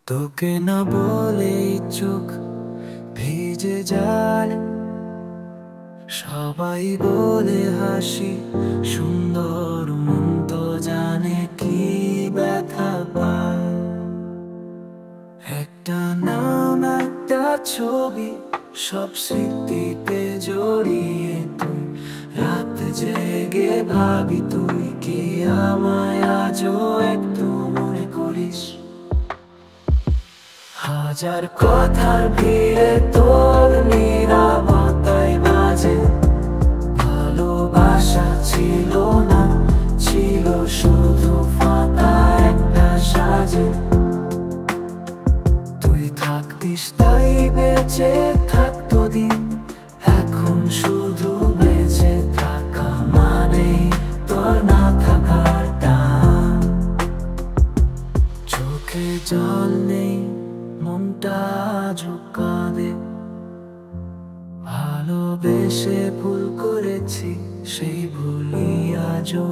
তোকে না বলেই চোখ ভিজে যায়, সবাই বলে হাসি সুন্দর, মন তো জানে কি ব্যথা পায়। একটা নাম, একটা ছবি, সব স্মৃতিতে জড়িয়ে তুই। রাত জেগে ভাবি তুই কি আমায় আজও একটু মনে করিস। হাজার কথার ভিড়ে তোর নীরবতায় বাজে, ভালোবাসা ছিল না, ছিল শুধু ফাঁকা একটা সাজে। তুই থাকতিস তাই বেঁচে থাকতো দিন, এখন শুধু বেঁচে থাকা মানে তোর না থাকার টান। চোখে জল নেই, মনটা ঝুঁকাবে, ভালোবেসে ভুল করেছি, সেই ভুলই আজও